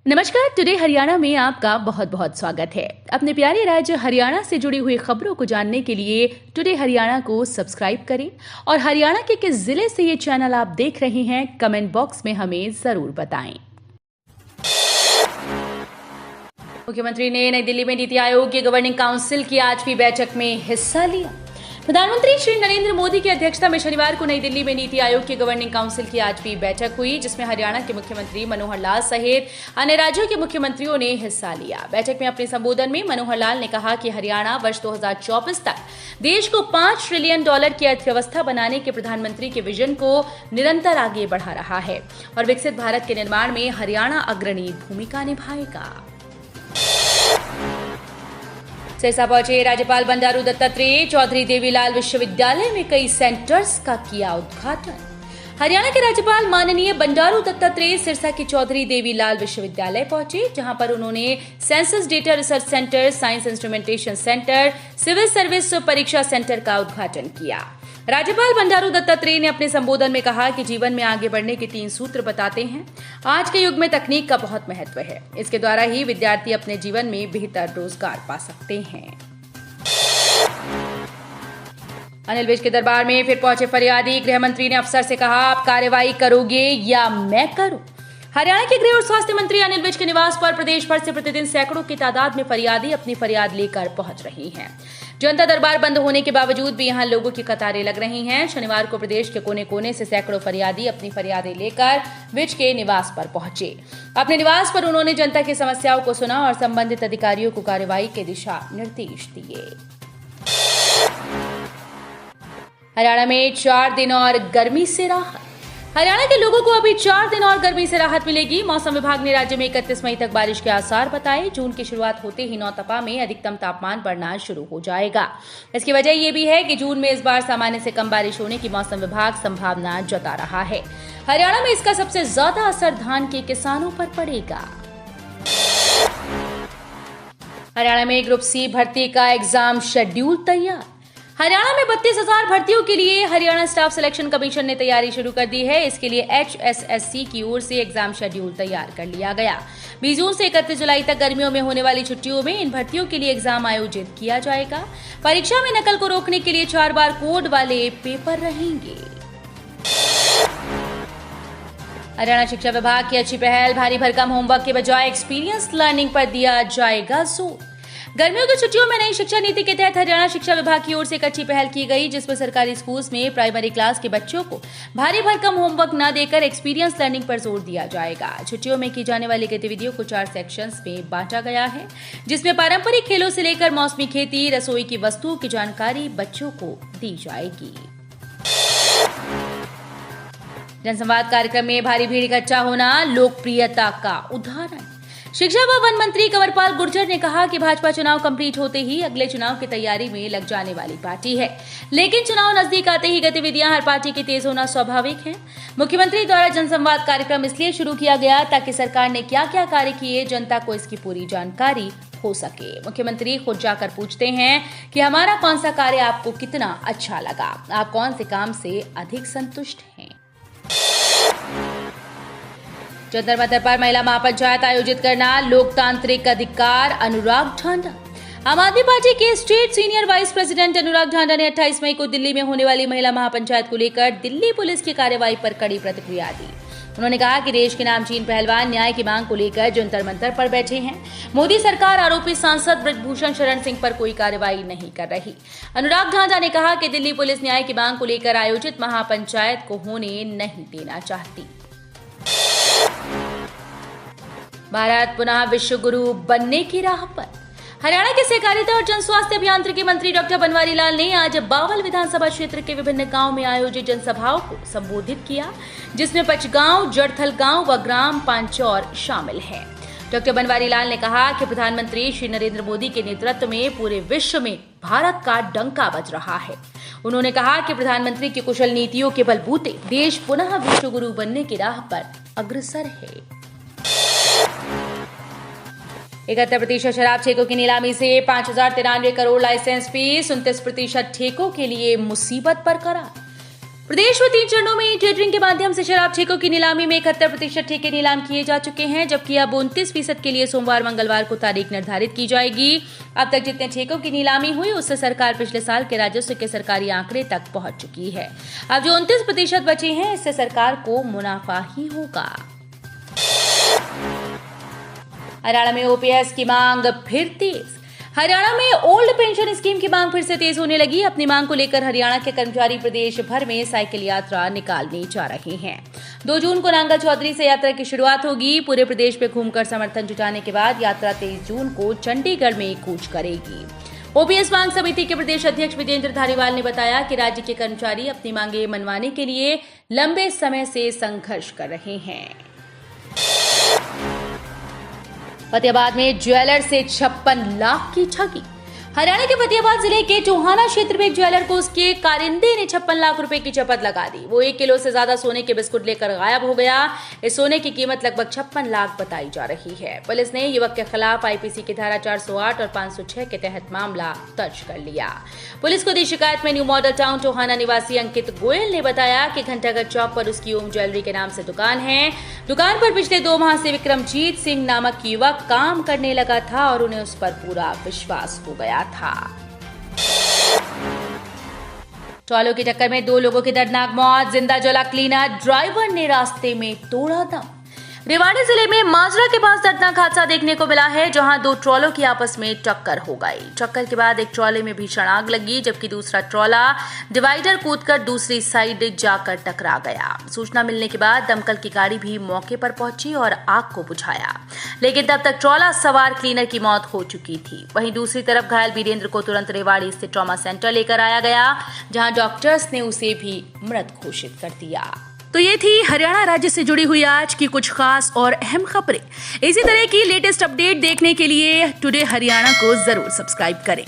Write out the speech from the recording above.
नमस्कार। टुडे हरियाणा में आपका बहुत बहुत स्वागत है। अपने प्यारे राज्य हरियाणा से जुड़ी हुई खबरों को जानने के लिए टुडे हरियाणा को सब्सक्राइब करें और हरियाणा के किस जिले से ये चैनल आप देख रहे हैं कमेंट बॉक्स में हमें जरूर बताएं। मुख्यमंत्री ने नई दिल्ली में नीति आयोग की गवर्निंग काउंसिल की 8वीं बैठक में हिस्सा लिया। प्रधानमंत्री श्री नरेंद्र मोदी की अध्यक्षता में शनिवार को नई दिल्ली में नीति आयोग की गवर्निंग काउंसिल की 8वीं बैठक हुई, जिसमें हरियाणा के मुख्यमंत्री मनोहर लाल सहित अन्य राज्यों के मुख्यमंत्रियों ने हिस्सा लिया। बैठक में अपने संबोधन में मनोहर लाल ने कहा कि हरियाणा वर्ष 2024 तक देश को $5 ट्रिलियन की अर्थव्यवस्था बनाने के प्रधानमंत्री के विजन को निरंतर आगे बढ़ा रहा है और विकसित भारत के निर्माण में हरियाणा अग्रणी भूमिका निभाएगा। सिरसा पहुंचे राज्यपाल बंडारू दत्तात्रेय, चौधरी देवीलाल विश्वविद्यालय में कई सेंटर्स का किया उद्घाटन। हरियाणा के राज्यपाल माननीय बंडारू दत्तात्रेय सिरसा के चौधरी देवीलाल विश्वविद्यालय पहुंचे, जहां पर उन्होंने census data research centre, science instrumentation centre, civil service परीक्षा सेंटर का उद्घाटन किया। राज्यपाल बंडारू दत्तात्रेय ने अपने संबोधन में कहा कि जीवन में आगे बढ़ने के 3 सूत्र बताते हैं। आज के युग में तकनीक का बहुत महत्व है। इसके द्वारा ही विद्यार्थी अपने जीवन में बेहतर रोजगार पा सकते हैं। अनिल विज के दरबार में फिर पहुंचे फरियादी। गृह मंत्री ने अफसर से कहा, आप कार्रवाई करोगे या मैं करूं? हरियाणा के गृह और स्वास्थ्य मंत्री अनिल विज के निवास पर प्रदेश भर से प्रतिदिन सैकड़ों की तादाद में फरियादी अपनी फरियाद लेकर पहुंच रही हैं। जनता दरबार बंद होने के बावजूद भी यहां लोगों की कतारें लग रही हैं। शनिवार को प्रदेश के कोने कोने से सैकड़ों फरियादी अपनी फरियादें लेकर विज के निवास पर पहुंचे। अपने निवास पर उन्होंने जनता की समस्याओं को सुना और संबंधित अधिकारियों को कार्रवाई के दिशा निर्देश दिए। हरियाणा में 4 दिन और गर्मी से राहत। हरियाणा के लोगों को अभी 4 दिन और गर्मी से राहत मिलेगी। मौसम विभाग ने राज्य में 31 मई तक बारिश के आसार बताए। जून की शुरुआत होते ही नौतपा में अधिकतम तापमान बढ़ना शुरू हो जाएगा। इसकी वजह यह भी है कि जून में इस बार सामान्य से कम बारिश होने की मौसम विभाग संभावना जता रहा है। हरियाणा में इसका सबसे ज्यादा असर धान के किसानों पर पड़ेगा। हरियाणा में ग्रुप सी भर्ती का एग्जाम शेड्यूल तैयार। हरियाणा में 32,000 भर्तियों के लिए हरियाणा स्टाफ सिलेक्शन कमीशन ने तैयारी शुरू कर दी है। इसके लिए HSSC की ओर से एग्जाम शेड्यूल तैयार कर लिया गया। 20 जून से 31 जुलाई तक गर्मियों में होने वाली छुट्टियों में इन भर्तियों के लिए एग्जाम आयोजित किया जाएगा। परीक्षा में नकल को रोकने के लिए 4 बार कोड वाले पेपर रहेंगे। हरियाणा शिक्षा विभाग की अच्छी पहल। भारी भरकम होमवर्क के बजाय एक्सपीरियंस लर्निंग पर दिया जाएगा जोर। गर्मियों की छुट्टियों में नई शिक्षा नीति के तहत हरियाणा शिक्षा विभाग की ओर से एक अच्छी पहल की गई, जिसमें सरकारी स्कूल्स में प्राइमरी क्लास के बच्चों को भारी भरकम होमवर्क न देकर एक्सपीरियंस लर्निंग पर जोर दिया जाएगा। छुट्टियों में की जाने वाली गतिविधियों को 4 सेक्शंस में बांटा गया है, जिसमें पारंपरिक खेलों से लेकर मौसमी खेती, रसोई की वस्तुओं की जानकारी बच्चों को दी जाएगी। जनसंवाद कार्यक्रम में भारी भीड़ इकट्ठा होना लोकप्रियता का उदाहरण। शिक्षा व वन मंत्री कंवरपाल गुर्जर ने कहा कि भाजपा चुनाव कंप्लीट होते ही अगले चुनाव की तैयारी में लग जाने वाली पार्टी है, लेकिन चुनाव नजदीक आते ही गतिविधियां हर पार्टी की तेज होना स्वाभाविक है। मुख्यमंत्री द्वारा जनसंवाद कार्यक्रम इसलिए शुरू किया गया ताकि सरकार ने क्या क्या कार्य किए, जनता को इसकी पूरी जानकारी हो सके। मुख्यमंत्री खुद जाकर पूछते हैं कि हमारा कौन सा कार्य आपको कितना अच्छा लगा, आप कौन से काम से अधिक संतुष्ट हैं। जंतर मंतर पर महिला महापंचायत आयोजित करना लोकतांत्रिक अधिकार। अनुराग ढांडा। आम आदमी पार्टी के स्टेट सीनियर वाइस प्रेसिडेंट अनुराग ढांडा ने 28 मई को दिल्ली में होने वाली महिला महापंचायत को लेकर दिल्ली पुलिस की कार्रवाई पर कड़ी प्रतिक्रिया दी। उन्होंने कहा कि देश के नामचीन पहलवान न्याय की मांग को लेकर जंतर मंतर पर बैठे हैं। मोदी सरकार आरोपी सांसद ब्रजभूषण शरण सिंह पर कोई कार्रवाई नहीं कर रही। अनुराग ढांडा ने कहा कि दिल्ली पुलिस न्याय की मांग को लेकर आयोजित महापंचायत को होने नहीं देना चाहती। भारत पुनः विश्व गुरु बनने की राह पर। हरियाणा के सहकारिता और जन स्वास्थ्य अभियांत्रिकी मंत्री डॉक्टर बनवारी लाल ने आज बावल विधानसभा क्षेत्र के विभिन्न गांव में आयोजित जनसभाओं को संबोधित किया, जिसमें पचगांव, जड़थल गांव व ग्राम पांचौर शामिल है। डॉक्टर बनवारी लाल ने कहा कि प्रधानमंत्री श्री नरेंद्र मोदी के नेतृत्व में पूरे विश्व में भारत का डंका बज रहा है। उन्होंने कहा कि प्रधानमंत्री की कुशल नीतियों के बलबूते देश पुनः विश्व गुरु बनने की राह पर अग्रसर है। 71% शराब ठेकों की नीलामी से 5,093 करोड़ लाइसेंस फीस। 29% ठेकों के लिए मुसीबत बरकरार। प्रदेश में 3 चरणों में टेंडरिंग के माध्यम से शराब ठेकों की नीलामी में 71% ठेके नीलाम किए जा चुके हैं, जबकि अब 29% के लिए सोमवार मंगलवार को तारीख निर्धारित की जाएगी। अब तक जितने ठेकों की नीलामी हुई उससे सरकार पिछले साल के राजस्व के सरकारी आंकड़े तक पहुंच चुकी है। अब जो 29% बचे हैं इससे सरकार को मुनाफा ही होगा। हरियाणा में ओपीएस की मांग फिर तेज। हरियाणा में ओल्ड पेंशन स्कीम की मांग फिर से तेज होने लगी। अपनी मांग को लेकर हरियाणा के कर्मचारी प्रदेश भर में साइकिल यात्रा निकालने जा रहे हैं। 2 जून को नांगल चौधरी से यात्रा की शुरुआत होगी। पूरे प्रदेश में घूमकर समर्थन जुटाने के बाद यात्रा 23 जून को चंडीगढ़ में कूच करेगी। ओपीएस मांग समिति के प्रदेश अध्यक्ष विजेंद्र धारीवाल ने बताया कि राज्य के कर्मचारी अपनी मांगे मनवाने के लिए लंबे समय से संघर्ष कर रहे हैं। फतेहाबाद में ज्वेलर से 56 लाख की ठगी। हरियाणा के फतेहाबाद जिले के टोहाना क्षेत्र में एक ज्वेलर को उसके कारिंदे ने 56 लाख रुपए की चपत लगा दी। वो 1 किलो से ज्यादा सोने के बिस्कुट लेकर गायब हो गया। इस सोने की कीमत लगभग 56 लाख बताई जा रही है। पुलिस ने युवक के खिलाफ आईपीसी की धारा 408 और 506 के तहत मामला दर्ज कर लिया। पुलिस को दी शिकायत में न्यू मॉडल टाउन टोहाना निवासी अंकित गोयल ने बताया कि घंटाघर चौक पर उसकी ओम ज्वेलरी के नाम से दुकान है। दुकान पर पिछले 2 माह से विक्रमजीत सिंह नामक युवक काम करने लगा था और उन्हें उस पर पूरा विश्वास हो गया था। ट्रॉलों की टक्कर में 2 लोगों की दर्दनाक मौत। जिंदा जला क्लीनर, ड्राइवर ने रास्ते में तोड़ा दम। रेवाड़ी जिले में माजरा के पास दर्दनाक हादसा देखने को मिला है, जहां 2 ट्रॉलों की आपस में टक्कर हो गई। टक्कर के बाद एक ट्रॉले में भीषण आग लगी, जबकि दूसरा ट्रॉला डिवाइडर कूदकर दूसरी साइड जाकर टकरा गया। सूचना मिलने के बाद दमकल की गाड़ी भी मौके पर पहुंची और आग को बुझाया, लेकिन तब तक ट्रॉला सवार क्लीनर की मौत हो चुकी थी। वहीं दूसरी तरफ घायल वीरेंद्र को तुरंत रेवाड़ी स्थित ट्रॉमा सेंटर लेकर आया गया, जहां डॉक्टर्स ने उसे भी मृत घोषित कर दिया। तो ये थी हरियाणा राज्य से जुड़ी हुई आज की कुछ खास और अहम खबरें। इसी तरह की लेटेस्ट अपडेट देखने के लिए टुडे हरियाणा को जरूर सब्सक्राइब करें।